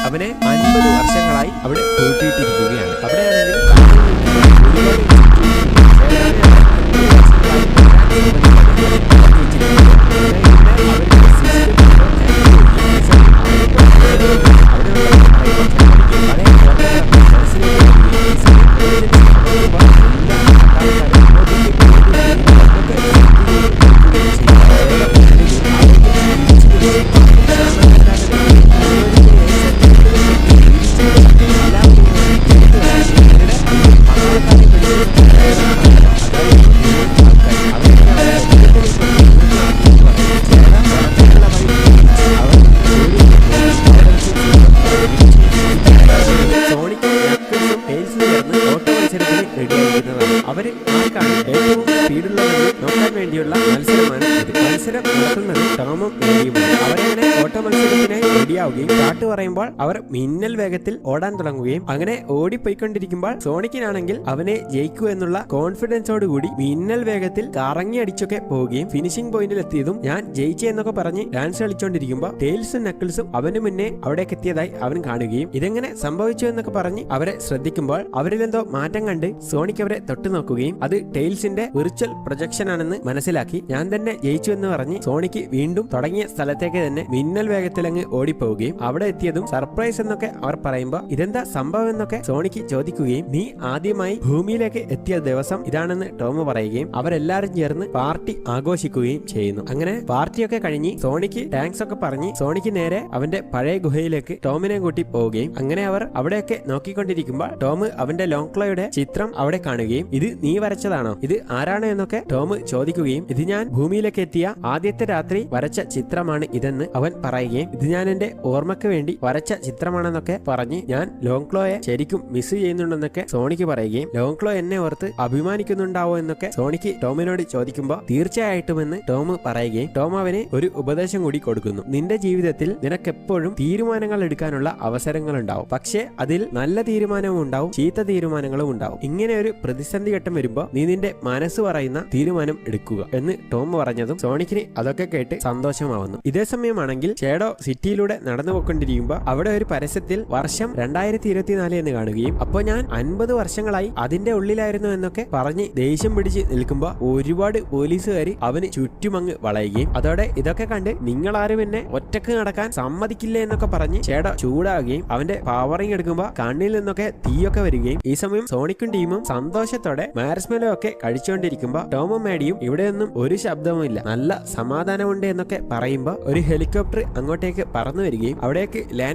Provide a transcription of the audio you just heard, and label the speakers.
Speaker 1: അവനെ 50 വർഷങ്ങളായി അവിടെ പൂട്ടിയിട്ടിരിക്കുകയാണ്. അവിടെയാണെങ്കിൽ അവര് ആർക്കാണ് ഏറ്റവും സ്പീഡുള്ളതെന്ന് നോക്കാൻ വേണ്ടിയുള്ള മത്സരമാണ് ഇത്. മത്സരം നടത്തുന്നത് ടോമും ജെറിയുമാണ്. അവരങ്ങനെ ഓട്ട മത്സരത്തിനായി റെഡിയാവുകയും പാട്ട് പറയുമ്പോൾ അവർ മിന്നൽ വേഗത്തിൽ ഓടാൻ തുടങ്ങുകയും അങ്ങനെ ഓടിപ്പോയിക്കൊണ്ടിരിക്കുമ്പോൾ സോണിക്കിനാണെങ്കിൽ അവനെ ജയിക്കൂ എന്നുള്ള കോൺഫിഡൻസോടുകൂടി മിന്നൽ വേഗത്തിൽ കറങ്ങി അടിച്ചൊക്കെ പോവുകയും ഫിനിഷിംഗ് പോയിന്റിൽ എത്തിയതും ഞാൻ ജയിച്ചു എന്നൊക്കെ പറഞ്ഞ് ഡാൻസ് കളിച്ചുകൊണ്ടിരിക്കുമ്പോൾ ടെയിൽസും നക്കിൾസും അവന് മുന്നേ അവിടേക്ക് എത്തിയതായി അവൻ കാണുകയും ഇതെങ്ങനെ സംഭവിച്ചു എന്നൊക്കെ പറഞ്ഞ് അവരെ ശ്രദ്ധിക്കുമ്പോൾ അവരിലെന്തോ മാറ്റം കണ്ട് സോണിക് അവരെ തൊട്ടു നോക്കുകയും അത് ടെയിൽസിന്റെ വിർച്വൽ പ്രൊജക്ഷൻ ആണെന്ന് മനസ്സിലാക്കി ഞാൻ തന്നെ ജയിച്ചു എന്ന് പറഞ്ഞ് സോണിക്ക് വീണ്ടും തുടങ്ങിയ സ്ഥലത്തേക്ക് തന്നെ മിന്നൽ വേഗത്തിൽ അങ്ങ് ഓടിപ്പോവുകയും അവിടെ എത്തിയതും സർപ്രൈസ് എന്നൊക്കെ അവർ പറയുമ്പോൾ ഇതെന്താ സംഭവം എന്നൊക്കെ സോണിക്ക് ചോദിക്കുകയും നീ ആദ്യമായി ഭൂമിയിലേക്ക് എത്തിയ ദിവസം ഇതാണെന്ന് ടോം പറയുകയും അവരെല്ലാരും ചേർന്ന് പാർട്ടി ആഘോഷിക്കുകയും ചെയ്യുന്നു. അങ്ങനെ പാർട്ടിയൊക്കെ കഴിഞ്ഞ് സോണിക്ക് താങ്ക്സ് ഒക്കെ പറഞ്ഞ് സോണിക്ക് നേരെ അവന്റെ പഴയ ഗുഹയിലേക്ക് ടോമിനെ കൂട്ടി പോവുകയും അങ്ങനെ അവർ അവിടെയൊക്കെ നോക്കിക്കൊണ്ടിരിക്കുമ്പോൾ ടോം അവന്റെ ലോങ്ക്ലോയുടെ ചിത്രം അവിടെ കാണുകയും ഇത് നീ വരച്ചതാണോ, ഇത് ആരാണ് എന്നൊക്കെ ടോം ചോദിക്കുകയും ഇത് ഞാൻ ഭൂമിയിലേക്ക് എത്തിയ ആദ്യത്തെ രാത്രി വരച്ച ചിത്രമാണ് ഇതെന്ന് അവൻ പറയുകയും ഇത് ഞാൻ എന്റെ ഓർമ്മയ്ക്ക് വേണ്ടി വരച്ച ചിത്രമാണെന്നൊക്കെ പറഞ്ഞ് ഞാൻ ലോങ്ക്ലോയെ ശരിക്കും മിസ് ചെയ്യുന്നുണ്ടെന്നൊക്കെ സോണിക്ക് പറയുകയും ലോങ്ക്ലോ എന്നെ ഓർത്ത് അഭിമാനിക്കുന്നുണ്ടാവോ എന്നൊക്കെ സോണിക്ക് ടോമിനോട് ചോദിക്കുമ്പോൾ തീർച്ചയായിട്ടുമെന്ന് ടോം പറയുകയും ടോം അവന് ഒരു ഉപദേശം കൂടി കൊടുക്കുന്നു. നിന്റെ ജീവിതത്തിൽ നിനക്കെപ്പോഴും തീരുമാനങ്ങൾ എടുക്കാനുള്ള അവസരങ്ങൾ ഉണ്ടാവും, പക്ഷേ അതിൽ നല്ല തീരുമാനവും ഉണ്ടാവും ചീത്ത തീരുമാനങ്ങളും ഉണ്ടാവും. ഇങ്ങനെ ഒരു പ്രതിസന്ധി ഘട്ടം വരുമ്പോ നീ നിന്റെ മനസ്സ് പറയുന്ന തീരുമാനം എടുക്കുക എന്ന് ടോം പറഞ്ഞതും സോണിക്കിന് അതൊക്കെ കേട്ട് സന്തോഷമാവുന്നു. ഇതേ സമയമാണെങ്കിൽ ഷേഡോ സിറ്റിയിലൂടെ നടന്നു പോയിക്കൊണ്ടിരിക്കുമ്പോ അവിടെ ഒരു പരസ്യത്തിൽ വർഷം 2024 എന്ന് കാണുകയും അപ്പോൾ ഞാൻ 50 വർഷങ്ങളായി അതിന്റെ ഉള്ളിലായിരുന്നു എന്നൊക്കെ പറഞ്ഞ് ദേഷ്യം പിടിച്ച് നിൽക്കുമ്പോ ഒരുപാട് പോലീസുകാർ അവന് ചുറ്റുമങ്ങ് വളയുകയും അതോടെ ഇതൊക്കെ കണ്ട് നിങ്ങളാരും എന്നെ ഒറ്റക്ക് നടക്കാൻ സമ്മതിക്കില്ല എന്നൊക്കെ പറഞ്ഞ് ഷേഡോ ചൂടാകുകയും അവന്റെ പവറിങ് എടുക്കുമ്പോ കണ്ണിൽ നിന്നൊക്കെ തീയൊക്കെ വരികയും ഈ സമയം സോണിക്കും ടീമും സന്തോഷത്തോടെ മാരസ്മെലോ ഒക്കെ കഴിച്ചുകൊണ്ടിരിക്കുമ്പോ ടോമും മേഡിയും ഇവിടെയൊന്നും ഒരു ശബ്ദവും ഇല്ല, നല്ല സമാധാനമുണ്ട് എന്നൊക്കെ പറയുമ്പോ ഒരു ഹെലികോപ്റ്റർ അങ്ങോട്ടേക്ക് പറന്നു വരികയും അവിടേക്ക് ലാൻഡ്